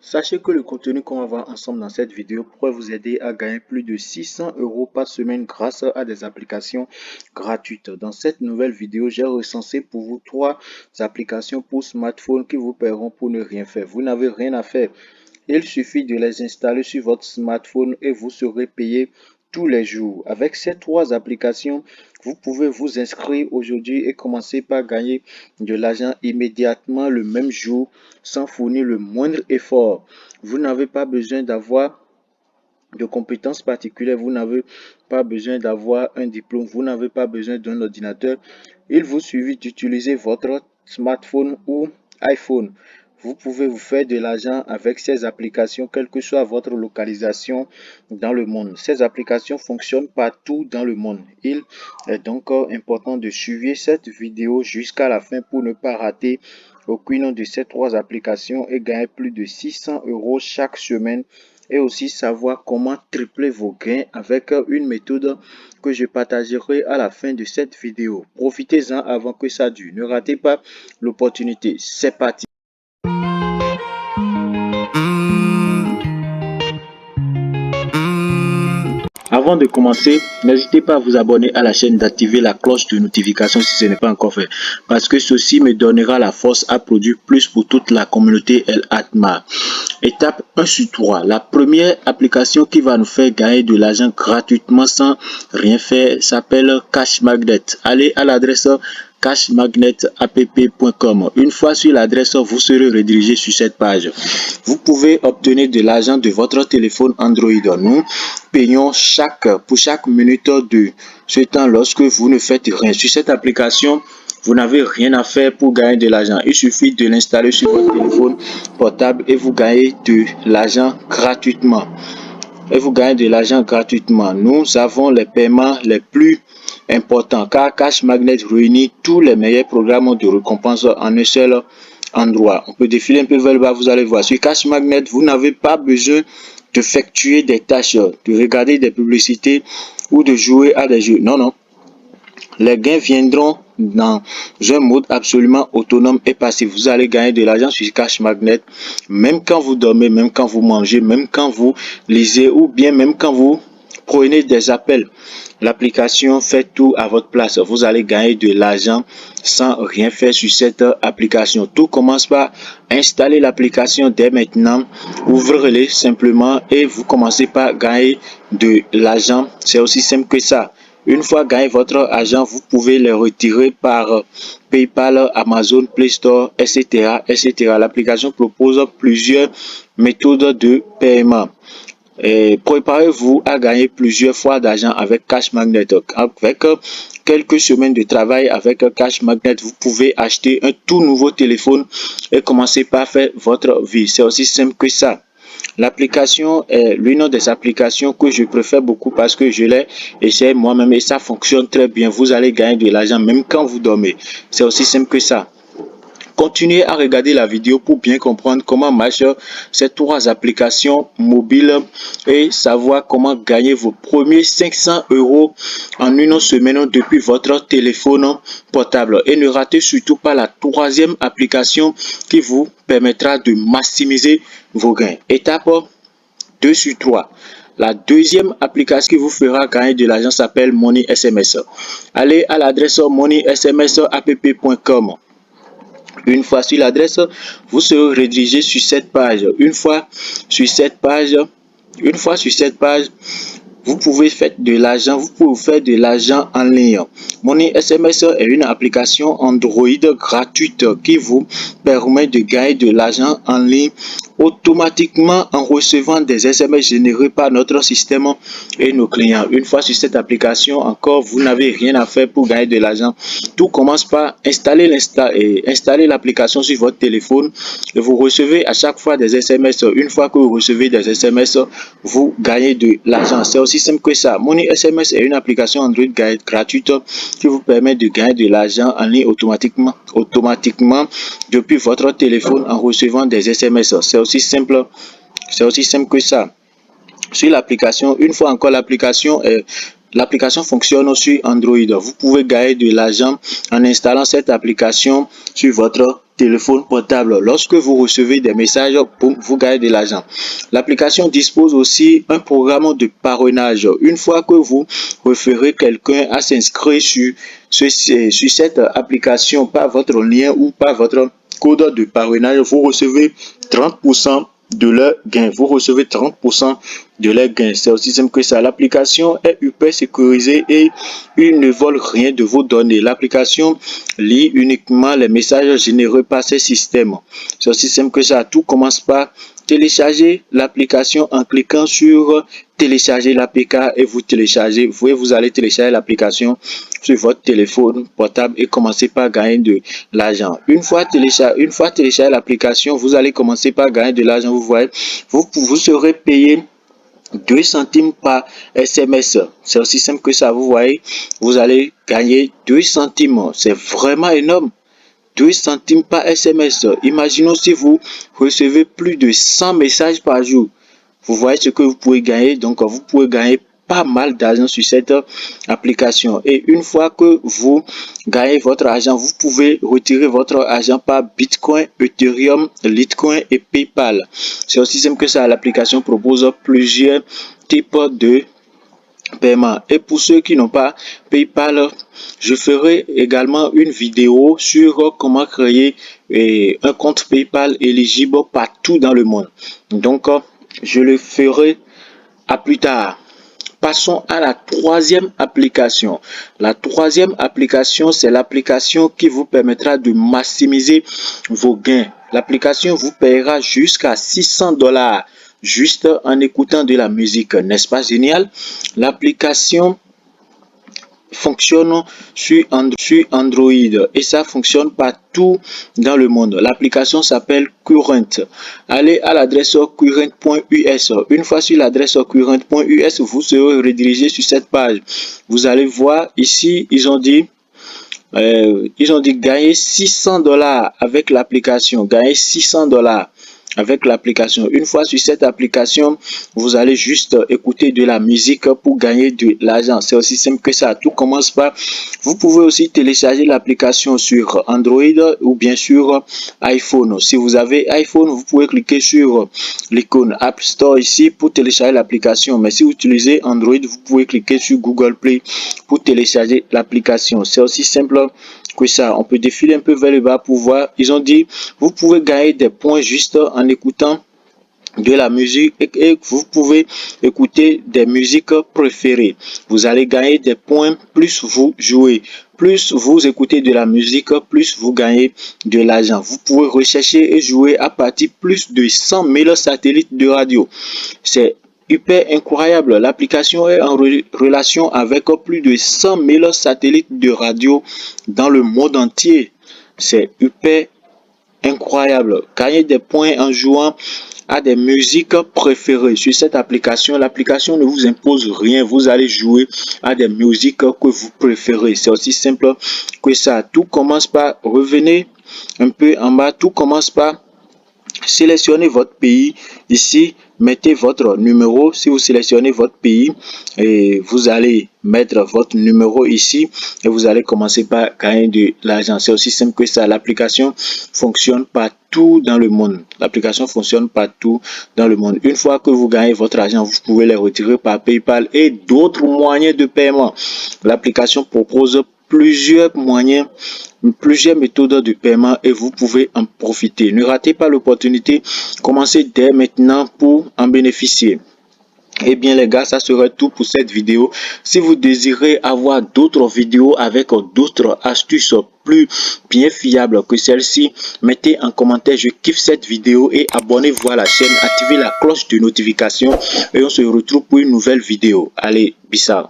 Sachez que le contenu qu'on va voir ensemble dans cette vidéo pourrait vous aider à gagner plus de 600 € par semaine grâce à des applications gratuites. Dans cette nouvelle vidéo, j'ai recensé pour vous 3 applications pour smartphone qui vous paieront pour ne rien faire. Vous n'avez rien à faire. Il suffit de les installer sur votre smartphone et vous serez payé tous les jours. Avec ces 3 applications, vous pouvez vous inscrire aujourd'hui et commencer par gagner de l'argent immédiatement le même jour sans fournir le moindre effort. Vous n'avez pas besoin d'avoir de compétences particulières, vous n'avez pas besoin d'avoir un diplôme, vous n'avez pas besoin d'un ordinateur. Il vous suffit d'utiliser votre smartphone ou iPhone. Vous pouvez vous faire de l'argent avec ces applications, quelle que soit votre localisation dans le monde. Ces applications fonctionnent partout dans le monde. Il est donc important de suivre cette vidéo jusqu'à la fin pour ne pas rater aucune de ces 3 applications et gagner plus de 600 € chaque semaine. Et aussi savoir comment tripler vos gains avec une méthode que je partagerai à la fin de cette vidéo. Profitez-en avant que ça dure. Ne ratez pas l'opportunité. C'est parti. Avant de commencer, n'hésitez pas à vous abonner à la chaîne, d'activer la cloche de notification si ce n'est pas encore fait, parce que ceci me donnera la force à produire plus pour toute la communauté El Atma. Étape 1 sur 3. La première application qui va nous faire gagner de l'argent gratuitement sans rien faire s'appelle Cash Magnet. Allez à l'adresse cashmagnetapp.com. Une fois sur l'adresse, vous serez redirigé sur cette page. Vous pouvez obtenir de l'argent de votre téléphone Android. Nous payons pour chaque minute de ce temps lorsque vous ne faites rien. Sur cette application, vous n'avez rien à faire pour gagner de l'argent. Il suffit de l'installer sur votre téléphone portable et vous gagnez de l'argent gratuitement. Nous avons les paiements les plus importants car Cash Magnet réunit tous les meilleurs programmes de récompense en un seul endroit. On peut défiler un peu vers le bas, vous allez voir. Sur Cash Magnet, vous n'avez pas besoin d'effectuer des tâches, de regarder des publicités ou de jouer à des jeux. Non. Les gains viendront dans un mode absolument autonome et passif. Vous allez gagner de l'argent sur Cash Magnet, même quand vous dormez, même quand vous mangez, même quand vous lisez ou bien même quand vous prenez des appels. L'application fait tout à votre place. Vous allez gagner de l'argent sans rien faire sur cette application. Tout commence par installer l'application dès maintenant. Ouvrez-les simplement et vous commencez par gagner de l'argent. C'est aussi simple que ça. Une fois gagné votre argent, vous pouvez les retirer par PayPal, Amazon, Play Store, etc. L'application propose plusieurs méthodes de paiement. Préparez-vous à gagner plusieurs fois d'argent avec Cash Magnet. Avec quelques semaines de travail avec Cash Magnet, vous pouvez acheter un tout nouveau téléphone et commencer par faire votre vie. C'est aussi simple que ça. L'application est l'une des applications que je préfère beaucoup parce que je l'ai essayé moi-même et ça fonctionne très bien. Vous allez gagner de l'argent même quand vous dormez. C'est aussi simple que ça. Continuez à regarder la vidéo pour bien comprendre comment marchent ces 3 applications mobiles et savoir comment gagner vos premiers 500 € en une semaine depuis votre téléphone portable. Et ne ratez surtout pas la 3e application qui vous permettra de maximiser vos gains. Étape 2 sur 3. La 2e application qui vous fera gagner de l'argent s'appelle Money SMS. Allez à l'adresse moneysmsapp.com. Une fois sur l'adresse, vous serez redirigé sur cette page. Une fois sur cette page, vous pouvez faire de l'argent. En ligne. Money SMS est une application Android gratuite qui vous permet de gagner de l'argent en ligne automatiquement en recevant des SMS générés par notre système et nos clients. Une fois sur cette application, encore, vous n'avez rien à faire pour gagner de l'argent. Tout commence par installer l'application sur votre téléphone et vous recevez à chaque fois des SMS. Une fois que vous recevez des SMS, vous gagnez de l'argent. C'est aussi simple que ça. Money SMS est une application Android gratuite qui vous permet de gagner de l'argent en ligne automatiquement depuis votre téléphone en recevant des SMS. C'est aussi simple que ça. Sur l'application, une fois encore, l'application est l'application fonctionne sur Android. Vous pouvez gagner de l'argent en installant cette application sur votre téléphone portable. Lorsque vous recevez des messages, vous gagnez de l'argent. L'application dispose aussi un programme de parrainage. Une fois que vous référez quelqu'un à s'inscrire sur cette application par votre lien ou par votre code de parrainage, vous recevez 30% de leur gain. Vous recevez 30% de leur gain. C'est aussi simple que ça. L'application est hyper sécurisée et ils ne volent rien de vos données. L'application lit uniquement les messages générés par ces systèmes. C'est aussi simple que ça. Tout commence par télécharger l'application en cliquant sur télécharger l'APK et vous téléchargez. Vous allez télécharger l'application sur votre téléphone portable et commencer par gagner de l'argent. Une fois téléchargé l'application, vous allez commencer par gagner de l'argent. Vous voyez, vous serez payé 2 centimes par SMS. C'est aussi simple que ça. Vous voyez, vous allez gagner 2 centimes. C'est vraiment énorme. 2 centimes par SMS. Imaginons si vous recevez plus de 100 messages par jour. Vous voyez ce que vous pouvez gagner. Donc, vous pouvez gagner pas mal d'argent sur cette application. Et une fois que vous gagnez votre argent, vous pouvez retirer votre argent par Bitcoin, Ethereum, Litecoin et PayPal. C'est aussi simple que ça. L'application propose plusieurs types de paiement. Et pour ceux qui n'ont pas PayPal, je ferai également une vidéo sur comment créer un compte PayPal éligible partout dans le monde. Donc, je le ferai à plus tard. Passons à la troisième application. La troisième application, c'est l'application qui vous permettra de maximiser vos gains. L'application vous paiera jusqu'à $600 juste en écoutant de la musique. N'est-ce pas génial? L'application fonctionne sur Android et ça fonctionne partout dans le monde. L'application s'appelle Current. Allez à l'adresse current.us. Une fois sur l'adresse current.us, vous serez redirigé sur cette page. Vous allez voir ici, ils ont dit gagner $600 avec l'application. Gagner $600 avec l'application. Une fois sur cette application, vous allez juste écouter de la musique pour gagner de l'argent. C'est aussi simple que ça. Tout commence par, vous pouvez aussi télécharger l'application sur Android ou bien sur iPhone. Si vous avez iPhone, vous pouvez cliquer sur l'icône App Store ici pour télécharger l'application. Mais si vous utilisez Android, vous pouvez cliquer sur Google Play pour télécharger l'application. C'est aussi simple que ça. On peut défiler un peu vers le bas pour voir. Ils ont dit, vous pouvez gagner des points juste en écoutant de la musique et vous pouvez écouter des musiques préférées. Vous allez gagner des points plus vous jouez. Plus vous écoutez de la musique, plus vous gagnez de l'argent. Vous pouvez rechercher et jouer à partir plus de 100 000 satellites de radio. C'est hyper incroyable. L'application est en relation avec plus de 100 000 satellites de radio dans le monde entier. C'est hyper incroyable. Gagner des points en jouant à des musiques préférées sur cette application. L'application ne vous impose rien. Vous allez jouer à des musiques que vous préférez. C'est aussi simple que ça. Tout commence par, revenez un peu en bas, tout commence par sélectionnez votre pays ici, mettez votre numéro. Si vous sélectionnez votre pays, et vous allez mettre votre numéro ici et vous allez commencer par gagner de l'argent. C'est aussi simple que ça. L'application fonctionne partout dans le monde. L'application fonctionne partout dans le monde. Une fois que vous gagnez votre argent, vous pouvez les retirer par PayPal et d'autres moyens de paiement. L'application propose plusieurs moyens, plusieurs méthodes de paiement et vous pouvez en profiter. Ne ratez pas l'opportunité. Commencez dès maintenant pour en bénéficier. Eh bien les gars, ça serait tout pour cette vidéo. Si vous désirez avoir d'autres vidéos avec d'autres astuces plus bien fiables que celle-ci, mettez en commentaire je kiffe cette vidéo et abonnez-vous à la chaîne, activez la cloche de notification et on se retrouve pour une nouvelle vidéo. Allez, bisous.